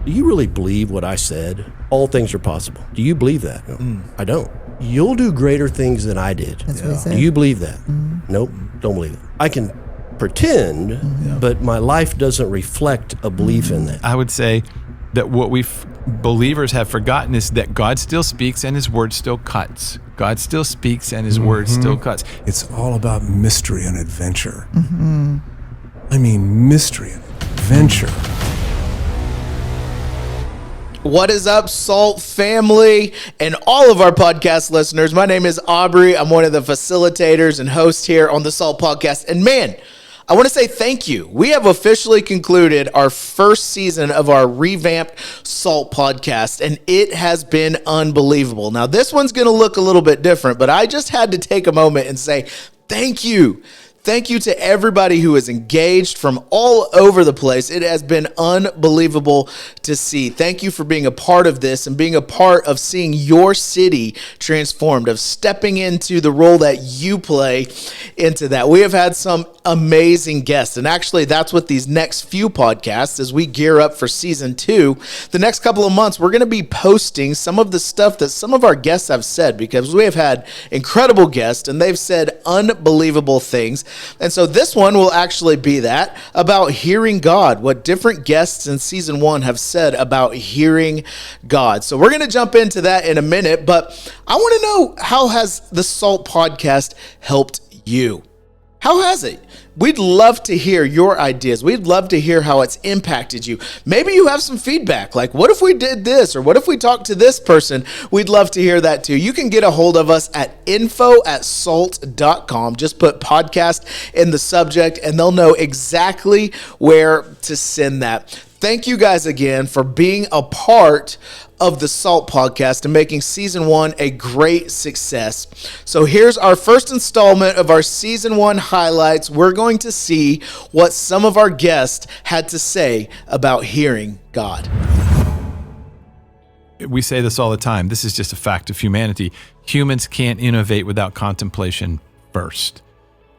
do you really believe what I said? All things are possible. Do you believe that? No, I don't. You'll do greater things than I did. That's what he said. Do you believe that? Nope, don't believe it. I can pretend, but my life doesn't reflect a belief in that. I would say that what believers have forgotten is that God still speaks and his word still cuts. God still speaks and his word still cuts. It's all about mystery and adventure. I mean, mystery and adventure. What is up, Salt family and all of our podcast listeners? My name is Aubrey. I'm one of the facilitators and hosts here on the Salt Podcast. And man, I want to say thank you. We have officially concluded our first season of our revamped Salt Podcast, and it has been unbelievable. Now, this one's going to look a little bit different, but I just had to take a moment and say thank you. Thank you to everybody who is engaged from all over the place. It has been unbelievable to see. Thank you for being a part of this and being a part of seeing your city transformed, of stepping into the role that you play into that. We have had some amazing guests, and actually that's what these next few podcasts, as we gear up for season 2, the next couple of months, we're going to be posting some of the stuff that some of our guests have said, because we have had incredible guests and they've said unbelievable things. And so this one will actually be that, about hearing God, what different guests in season 1 have said about hearing God. So we're going to jump into that in a minute, but I want to know, how has the Salt Podcast helped you? How has it? We'd love to hear your ideas. We'd love to hear how it's impacted you. Maybe you have some feedback, like, what if we did this? Or what if we talked to this person? We'd love to hear that too. You can get a hold of us at info@salt.com. Just put podcast in the subject and they'll know exactly where to send that. Thank you guys again for being a part of the Salt Podcast and making season 1 a great success. So here's our first installment of our season 1 highlights. We're going to see what some of our guests had to say about hearing God. We say this all the time. This is just a fact of humanity. Humans can't innovate without contemplation first.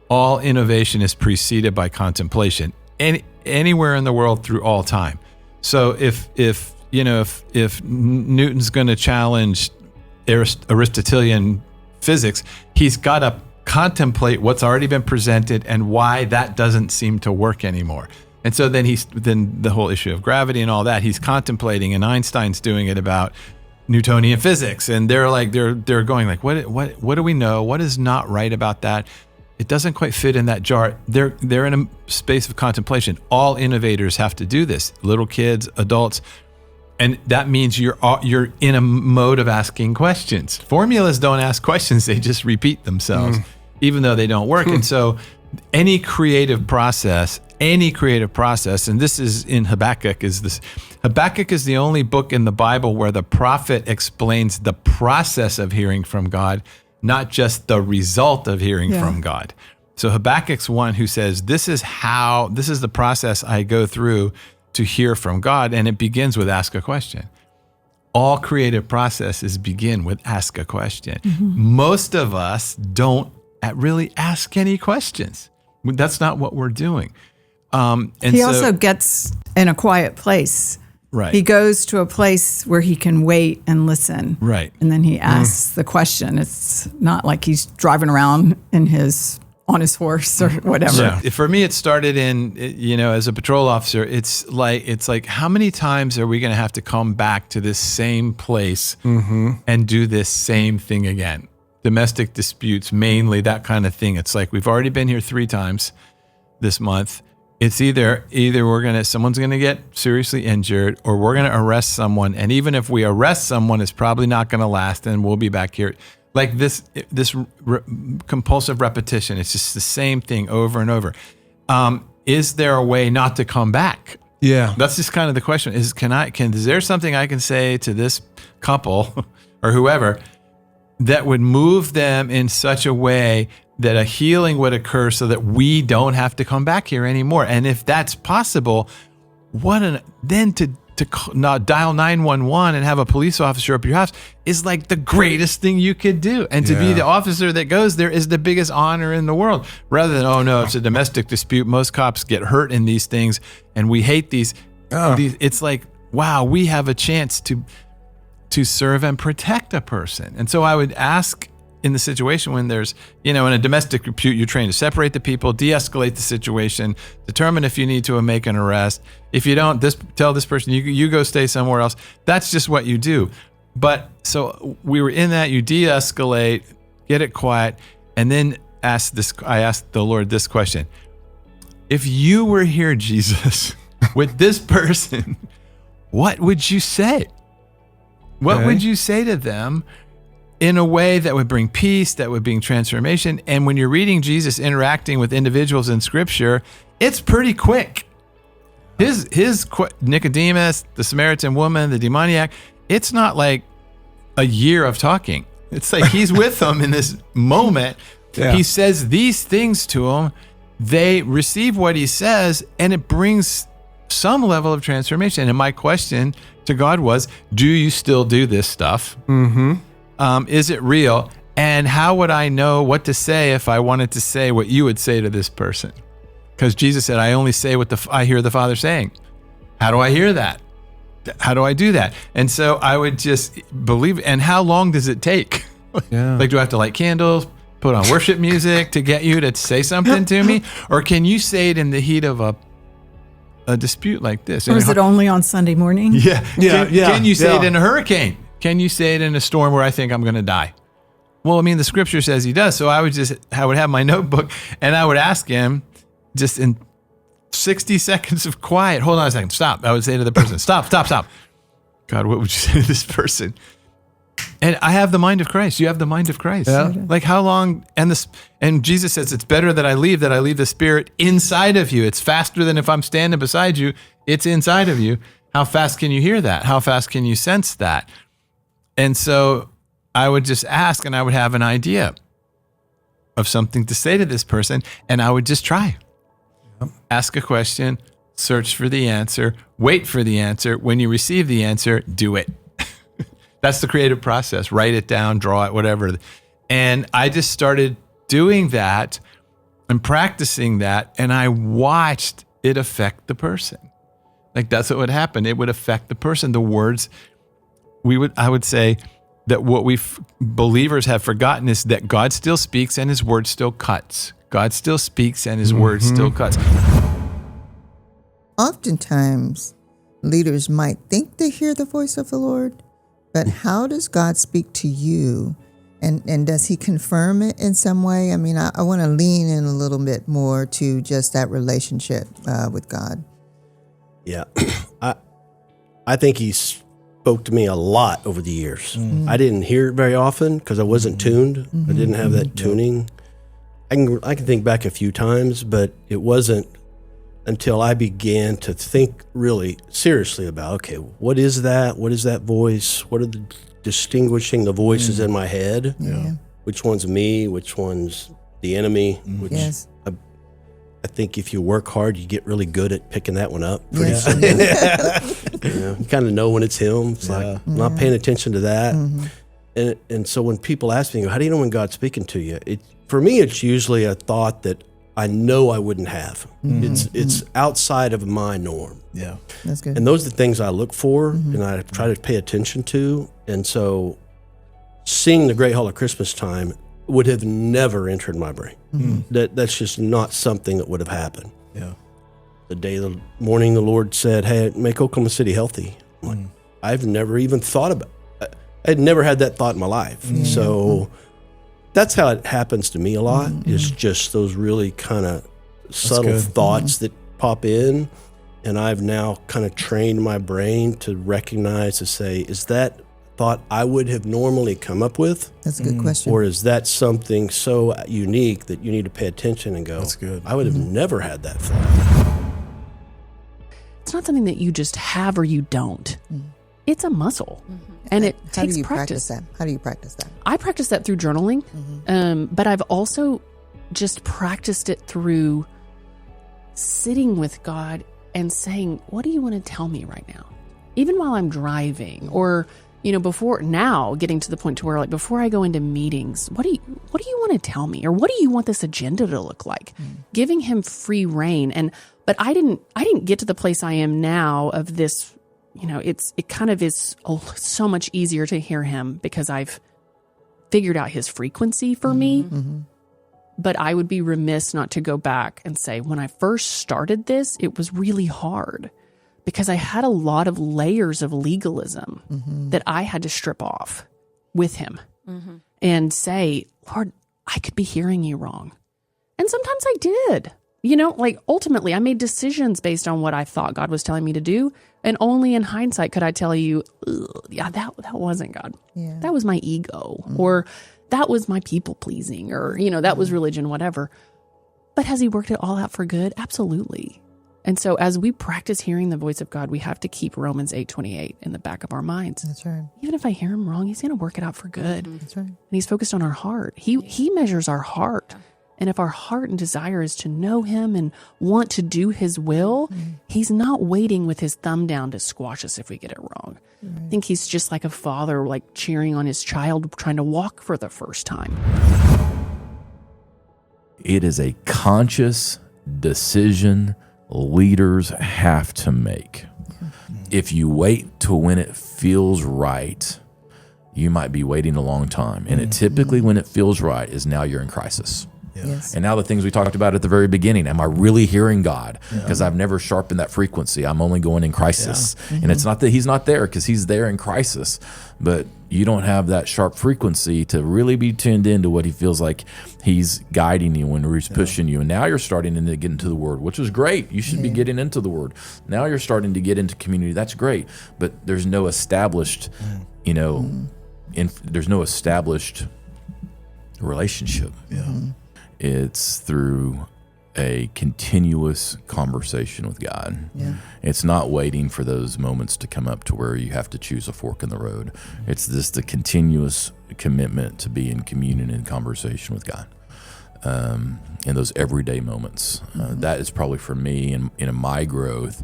All innovation is preceded by contemplation. Anywhere in the world through all time. So if Newton's going to challenge Aristotelian physics, he's got to contemplate what's already been presented and why that doesn't seem to work anymore. And so then the whole issue of gravity and all that, he's contemplating, and Einstein's doing it about Newtonian physics, and they're going like, what do we know? What is not right about that? It doesn't quite fit in that jar. They're in a space of contemplation. All innovators have to do this. Little kids, adults, and that means you're in a mode of asking questions. Formulas don't ask questions; they just repeat themselves, even though they don't work. And so, any creative process, and this is in Habakkuk. Habakkuk is the only book in the Bible where the prophet explains the process of hearing from God, not just the result of hearing from God. So Habakkuk's one who says, this is the process I go through to hear from God, and it begins with ask a question. All creative processes begin with ask a question. Most of us don't really ask any questions. That's not what we're doing. He also gets in a quiet place. Right. He goes to a place where he can wait and listen. Right. And then he asks the question. It's not like he's driving around on his horse or whatever. Yeah. For me, it started as a patrol officer, it's like how many times are we going to have to come back to this same place and do this same thing again? Domestic disputes, mainly, that kind of thing. It's like, we've already been here 3 times this month. It's either someone's gonna get seriously injured, or we're gonna arrest someone. And even if we arrest someone, it's probably not gonna last, and we'll be back here. Like this compulsive repetition. It's just the same thing over and over. Is there a way not to come back? Yeah, that's just kind of the question. Is there something I can say to this couple or whoever that would move them in such a way that a healing would occur so that we don't have to come back here anymore? And if that's possible, then to dial 911 and have a police officer up your house is like the greatest thing you could do. And to be the officer that goes there is the biggest honor in the world. Rather than, oh no, it's a domestic dispute. Most cops get hurt in these things and we hate these. It's like, wow, we have a chance to serve and protect a person. And so I would ask in the situation when there's, in a domestic dispute, you're trained to separate the people, de-escalate the situation, determine if you need to make an arrest. If you don't, tell this person, you go stay somewhere else. That's just what you do. But so we were in that, you de-escalate, get it quiet, and then I asked the Lord this question. If you were here, Jesus, with this person, what would you say? What would you say to them in a way that would bring peace, that would bring transformation? And when you're reading Jesus interacting with individuals in Scripture, it's pretty quick. His Nicodemus, the Samaritan woman, the demoniac, it's not like a year of talking. It's like he's with them in this moment. Yeah. He says these things to them. They receive what he says, and it brings some level of transformation. And my question to God was, do you still do this stuff? Mm-hmm. Is it real? And how would I know what to say if I wanted to say what you would say to this person? Because Jesus said, I only say what I hear the Father saying. How do I hear that? How do I do that? And so I would just believe. And how long does it take? Yeah. Like, do I have to light candles, put on worship music to get you to say something to me? Or can you say it in the heat of a dispute like this? Or is it only on Sunday morning? Yeah. Can you say it in a hurricane? Can you say it in a storm where I think I'm going to die? Well, I mean, the Scripture says he does. So I would have my notebook and I would ask him just in 60 seconds of quiet. Hold on a second. Stop. I would say to the person, stop. God, what would you say to this person? And I have the mind of Christ. You have the mind of Christ. Yeah. Like how long? And Jesus says it's better that I leave the Spirit inside of you. It's faster than if I'm standing beside you. It's inside of you. How fast can you hear that? How fast can you sense that? And so I would just ask, and I would have an idea of something to say to this person, and I would just try. Ask a question, search for the answer, wait for the answer. When you receive the answer, do it. That's the creative process. Write it down, draw it, whatever. And I just started doing that and practicing that, and I watched it affect the person. Like that's what would happen. It would affect the person. The words, I would say that what believers have forgotten is that God still speaks and his word still cuts. God still speaks and his word still cuts. Oftentimes, leaders might think they hear the voice of the Lord, but how does God speak to you? And does he confirm it in some way? I mean, I want to lean in a little bit more to just that relationship with God. Yeah. I think he spoke to me a lot over the years. I didn't hear it very often because I wasn't tuned. I didn't have that tuning. I can think back a few times, but it wasn't until I began to think really seriously about, okay, what is that? What is that voice? What are distinguishing the voices in my head? Yeah. Which one's me? Which one's the enemy? Which I think if you work hard, you get really good at picking that one up. Pretty soon. You kind of know when it's him. It's like, I'm not paying attention to that. And so when people ask me, how do you know when God's speaking to you? For me, it's usually a thought that I know I wouldn't have. It's outside of my norm. Yeah, that's good. And those are the things I look for and I try to pay attention to. And so seeing the Great Hall at Christmas time would have never entered my brain. That's just not something that would have happened. Yeah. The morning the Lord said, hey, make Oklahoma City healthy. I'm like, I've never even thought about it. I'd never had that thought in my life. So that's how it happens to me a lot, is just those really kind of subtle thoughts that pop in. And I've now kind of trained my brain to recognize, to say, is that thought I would have normally come up with? That's a good question. Or is that something so unique that you need to pay attention and go, that's good. I would have never had that thought. It's not something that you just have or you don't. It's a muscle. And it takes practice. How do you practice that? How do you practice that? I practice that through journaling, but I've also just practiced it through sitting with God and saying, what do you want to tell me right now? Even while I'm driving, or, before now, getting to the point to where, like, before I go into meetings, what do you want to tell me? Or what do you want this agenda to look like? Giving him free reign. But I didn't get to the place I am now of this, it kind of is so much easier to hear him because I've figured out his frequency for me. But I would be remiss not to go back and say, when I first started this, it was really hard because I had a lot of layers of legalism that I had to strip off with him and say, Lord, I could be hearing you wrong. And sometimes I did. Ultimately, I made decisions based on what I thought God was telling me to do. And only in hindsight could I tell you, that wasn't God. Yeah. That was my ego. Or that was my people pleasing. Or, that was religion, whatever. But has he worked it all out for good? Absolutely. And so as we practice hearing the voice of God, we have to keep Romans 8:28 in the back of our minds. That's right. Even if I hear him wrong, he's going to work it out for good. That's right. And he's focused on our heart. He measures our heart. And if our heart and desire is to know him and want to do his will, he's not waiting with his thumb down to squash us if we get it wrong. Right. I think he's just like a father, cheering on his child trying to walk for the first time. It is a conscious decision leaders have to make. If you wait to when it feels right, you might be waiting a long time. And it typically, when it feels right, is now you're in crisis. Yes. And now the things we talked about at the very beginning, am I really hearing God? Because I've never sharpened that frequency. I'm only going in crisis. And it's not that he's not there, because he's there in crisis. But you don't have that sharp frequency to really be tuned into what he feels like he's guiding you when he's pushing you. And now you're starting to get into the word, which is great. You should be getting into the word. Now you're starting to get into community. That's great. But there's no established, there's no established relationship. It's through a continuous conversation with God. It's not waiting for those moments to come up to where you have to choose a fork in the road. It's just the continuous commitment to be in communion and conversation with God in those everyday moments. That is probably for me in my growth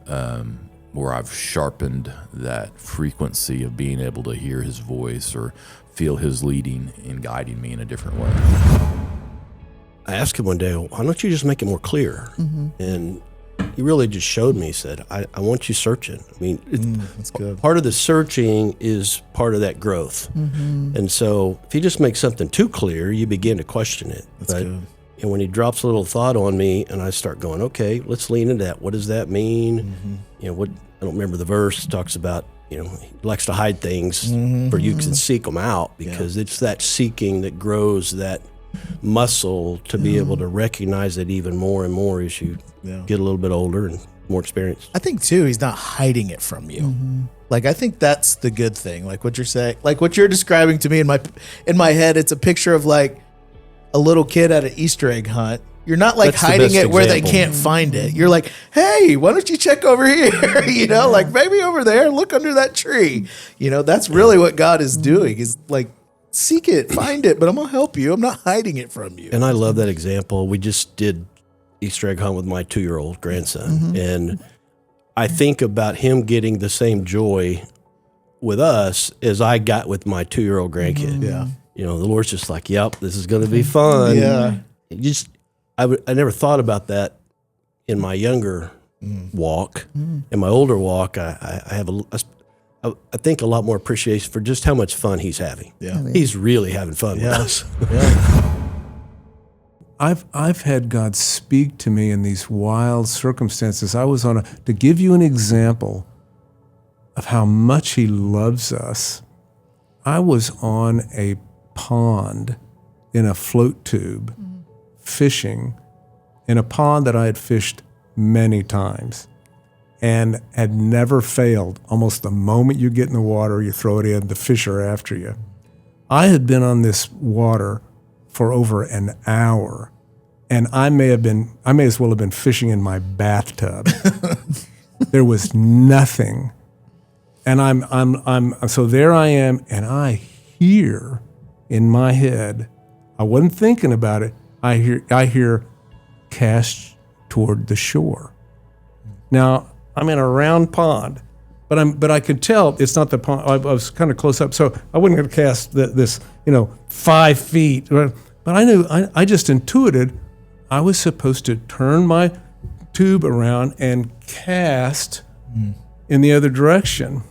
where I've sharpened that frequency of being able to hear his voice or feel his leading and guiding me in a different way. I asked him one day, why don't you just make it more clear? And he really just showed me, he said, I want you searching. I mean, that's good. Part of the searching is part of that growth. And so if you just make something too clear, you begin to question it. That's good. And when he drops a little thought on me and I start going, okay, let's lean into that. What does that mean? I don't remember the verse. It talks about, he likes to hide things for you can seek them out, because it's that seeking that grows that muscle to be able to recognize it even more and more as you get a little bit older and more experienced. I think too, he's not hiding it from you. I think that's the good thing. Like what you're saying, like what you're describing to me in my head, it's a picture of a little kid at an Easter egg hunt. You're not That's the hiding best it where they example. can't find it. You're like, hey, why don't you check over here? Maybe over there, look under that tree. That's really what God is doing, is seek it, find it, but I'm going to help you. I'm not hiding it from you. And I love that example. We just did Easter egg hunt with my 2-year-old grandson. And I think about him getting the same joy with us as I got with my 2-year-old grandkid. The Lord's just like, yep, this is going to be fun. I never thought about that in my younger walk. In my older walk, I have I think a lot more appreciation for just how much fun he's having. He's really having fun with us. I've had God speak to me in these wild circumstances. I was to give you an example of how much he loves us. I was on a pond in a float tube fishing in a pond that I had fished many times and had never failed. Almost the moment you get in the water, you throw it in, the fish are after you. I had been on this water for over an hour, and I may as well have been fishing in my bathtub. There was nothing. And so there I am, and I hear in my head, I wasn't thinking about it, I hear cast toward the shore. Now, I'm in a round pond, but I could tell it's not the pond. I was kind of close up, so I wasn't going to cast this 5 feet. But I knew, I just intuited I was supposed to turn my tube around and cast in the other direction.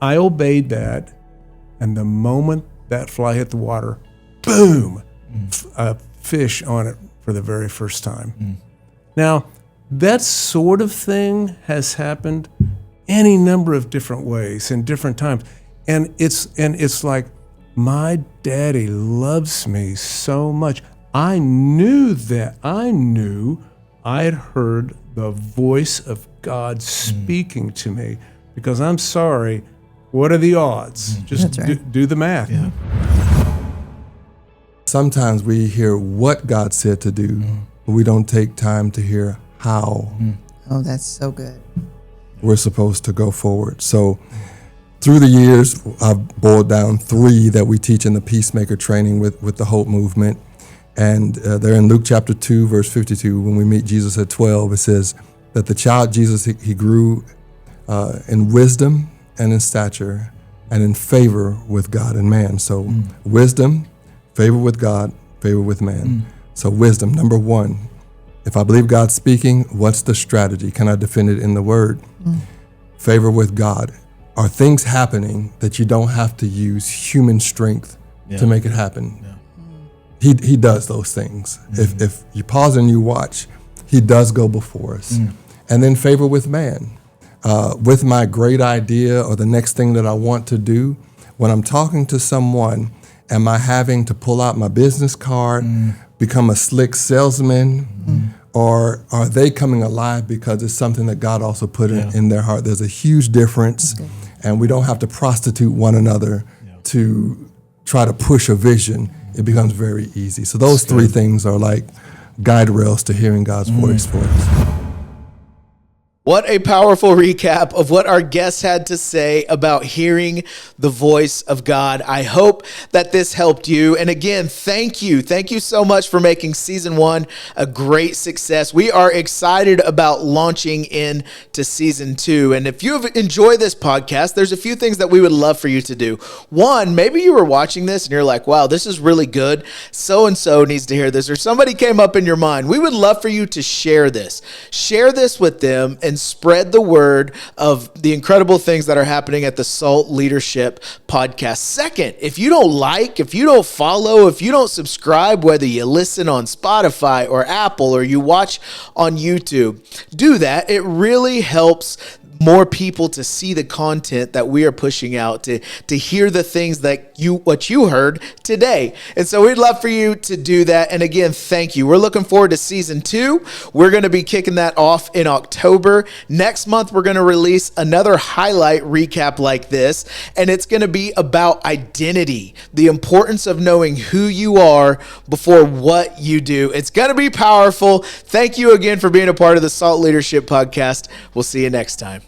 I obeyed that, and the moment that fly hit the water, boom, a fish on it for the very first time. Now, that sort of thing has happened any number of different ways in different times. And it's like, my daddy loves me so much. I knew I had heard the voice of God speaking to me, because I'm sorry, what are the odds? Just do the math. Yeah. Sometimes we hear what God said to do, but we don't take time to hear how Oh, that's so good. we're supposed to go forward. So through the years, I've boiled down 3 that we teach in the Peacemaker training with the Hope Movement. And they're in Luke chapter 2, verse 52. When we meet Jesus at 12, it says that the child Jesus, he grew in wisdom and in stature and in favor with God and man. So wisdom, favor with God, favor with man. So wisdom, number 1. If I believe God's speaking, what's the strategy? Can I defend it in the word? Favor with God. Are things happening that you don't have to use human strength to make it happen? He does those things. If you pause and you watch, he does go before us. And then favor with man. With my great idea or the next thing that I want to do, when I'm talking to someone, am I having to pull out my business card, become a slick salesman, or are they coming alive because it's something that God also put in their heart? There's a huge difference, and we don't have to prostitute one another to try to push a vision. It becomes very easy. So those 3 things are like guide rails to hearing God's voice for us. What a powerful recap of what our guests had to say about hearing the voice of God. I hope that this helped you. And again, thank you. Thank you so much for making season 1 a great success. We are excited about launching into season 2. And if you have enjoyed this podcast, there's a few things that we would love for you to do. 1, maybe you were watching this and you're like, wow, this is really good. So-and-so needs to hear this, or somebody came up in your mind. We would love for you to share this. Share this with them and spread the word of the incredible things that are happening at the SALT Leadership Podcast. Second, if you don't like, if you don't follow, if you don't subscribe, whether you listen on Spotify or Apple or you watch on YouTube, do that. It really helps more people to see the content that we are pushing out, to hear the things that what you heard today. And so we'd love for you to do that. And again, thank you. We're looking forward to season 2. We're going to be kicking that off in October. Next month, we're going to release another highlight recap like this. And it's going to be about identity, the importance of knowing who you are before what you do. It's going to be powerful. Thank you again for being a part of the SALT Leadership Podcast. We'll see you next time.